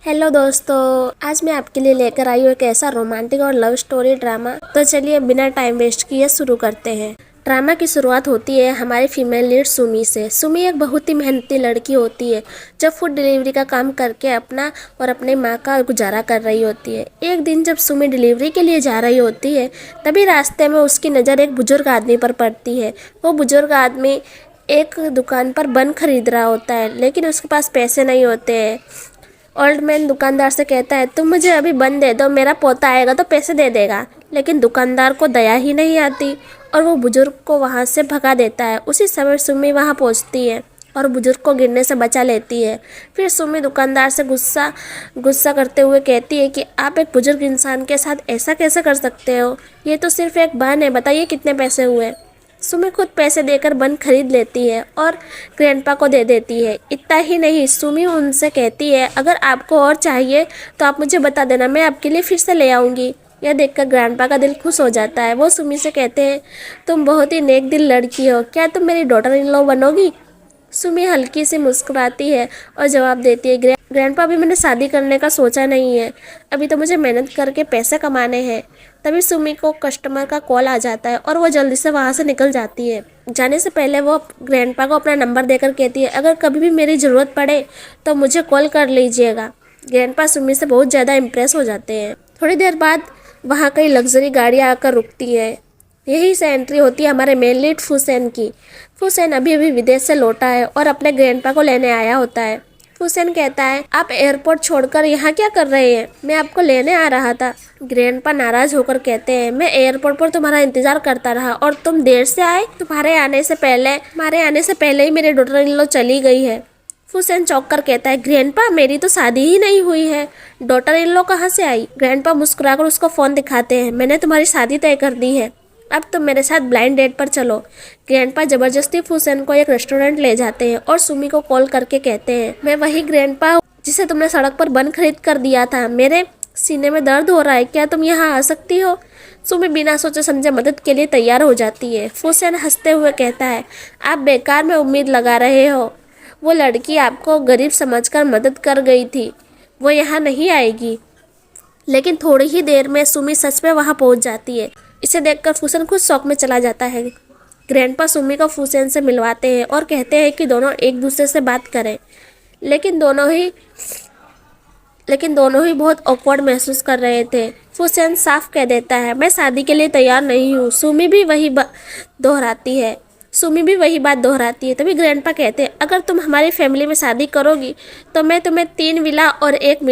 Hello दोस्तों, आज मैं आपके लिए लेकर आई हूँ एक ऐसा रोमांटिक और लव स्टोरी ड्रामा। तो चलिए बिना टाइम वेस्ट किए शुरू करते हैं। ड्रामा की शुरुआत होती है हमारी फीमेल लीड सुमी से। सुमी एक बहुत ही मेहनती लड़की होती है जो फूड डिलीवरी का काम करके अपना और अपने माँ का गुजारा कर रही होती है। एक दिन जब सुमी डिलीवरी के लिए जा रही होती है, तभी रास्ते में उसकी नज़र एक बुजुर्ग आदमी पर पड़ती है। वो बुजुर्ग आदमी एक दुकान पर बन खरीद रहा होता है, लेकिन उसके पास पैसे नहीं होते हैं। ओल्ड मैन दुकानदार से कहता है, तुम मुझे अभी बन दे दो, मेरा पोता आएगा तो पैसे दे देगा। लेकिन दुकानदार को दया ही नहीं आती और वो बुजुर्ग को वहाँ से भगा देता है। उसी समय सुमी वहाँ पहुँचती है और बुजुर्ग को गिरने से बचा लेती है। फिर सुमी दुकानदार से गुस्सा करते हुए कहती है कि आप एक बुजुर्ग इंसान के साथ ऐसा कैसे कर सकते हो, ये तो सिर्फ एक बन है, बताइए कितने पैसे हुए। सुमी खुद पैसे देकर बन खरीद लेती है और ग्रैंडपा को दे देती है। इतना ही नहीं, सुमी उनसे कहती है, अगर आपको और चाहिए तो आप मुझे बता देना, मैं आपके लिए फिर से ले आऊँगी। यह देखकर ग्रैंडपा का दिल खुश हो जाता है। वो सुमी से कहते हैं, तुम बहुत ही नेक दिल लड़की हो, क्या तुम मेरी डॉटर इन लॉ बनोगी। सुमी हल्की सी मुस्कुराती है और जवाब देती है, ग्रैंडपा, अभी मैंने शादी करने का सोचा नहीं है, अभी तो मुझे मेहनत करके पैसे कमाने हैं। तभी सुमी को कस्टमर का कॉल आ जाता है और वो जल्दी से वहाँ से निकल जाती है। जाने से पहले वो ग्रैंडपा को अपना नंबर देकर कहती है, अगर कभी भी मेरी ज़रूरत पड़े तो मुझे कॉल कर लीजिएगा। ग्रैंडपा सुमी से बहुत ज़्यादा इम्प्रेस हो जाते हैं। थोड़ी देर बाद वहाँ कई लग्जरी गाड़ियाँ आकर रुकती है। यही से एंट्री होती है हमारे मेन लीड फुसेन की। फुसेन अभी अभी विदेश से लौटा है और अपने ग्रैंडपा को लेने आया होता है। फुसेन कहता है, आप एयरपोर्ट छोड़कर यहाँ क्या कर रहे हैं, मैं आपको लेने आ रहा था। ग्रैंडपा नाराज होकर कहते हैं, मैं एयरपोर्ट पर तुम्हारा इंतजार करता रहा और तुम देर से आए। तुम्हारे आने से पहले ही मेरी डॉटर इन लॉ चली गई है। फुसेन चौंक कर कहता है, ग्रैंडपा, मेरी तो शादी ही नहीं हुई है, डॉटर इन लॉ कहाँ से आई। ग्रैंडपा मुस्कुराकर उसको फोन दिखाते हैं, मैंने तुम्हारी शादी तय कर दी है, अब तुम मेरे साथ ब्लाइंड डेट पर चलो। ग्रैंडपा जबरदस्ती फुसेन को एक रेस्टोरेंट ले जाते हैं और सुमी को कॉल करके कहते हैं, मैं वही ग्रैंडपा हूँ जिसे तुमने सड़क पर बन खरीद कर दिया था, मेरे सीने में दर्द हो रहा है, क्या तुम यहाँ आ सकती हो। सुमी बिना सोचे समझे मदद के लिए तैयार हो जाती है। फुसेन हंसते हुए कहता है, आप बेकार में उम्मीद लगा रहे हो, वो लड़की आपको गरीब समझकर मदद कर गई थी, वो यहाँ नहीं आएगी। लेकिन थोड़ी ही देर में सुमी सच में वहाँ पहुँच जाती है। इसे देखकर फुसेन खुद शौक में चला जाता है। ग्रैंडपा सुमी को फुसेन से मिलवाते हैं और कहते हैं कि दोनों एक दूसरे से बात करें, लेकिन दोनों ही बहुत ऑकवर्ड महसूस कर रहे थे। फुसेन साफ कह देता है, मैं शादी के लिए तैयार नहीं हूँ। सुमी भी वही बात दोहराती है। तभी ग्रैंडपा कहते हैं, अगर तुम हमारी फैमिली में शादी करोगी तो मैं तुम्हें 3 विला और 1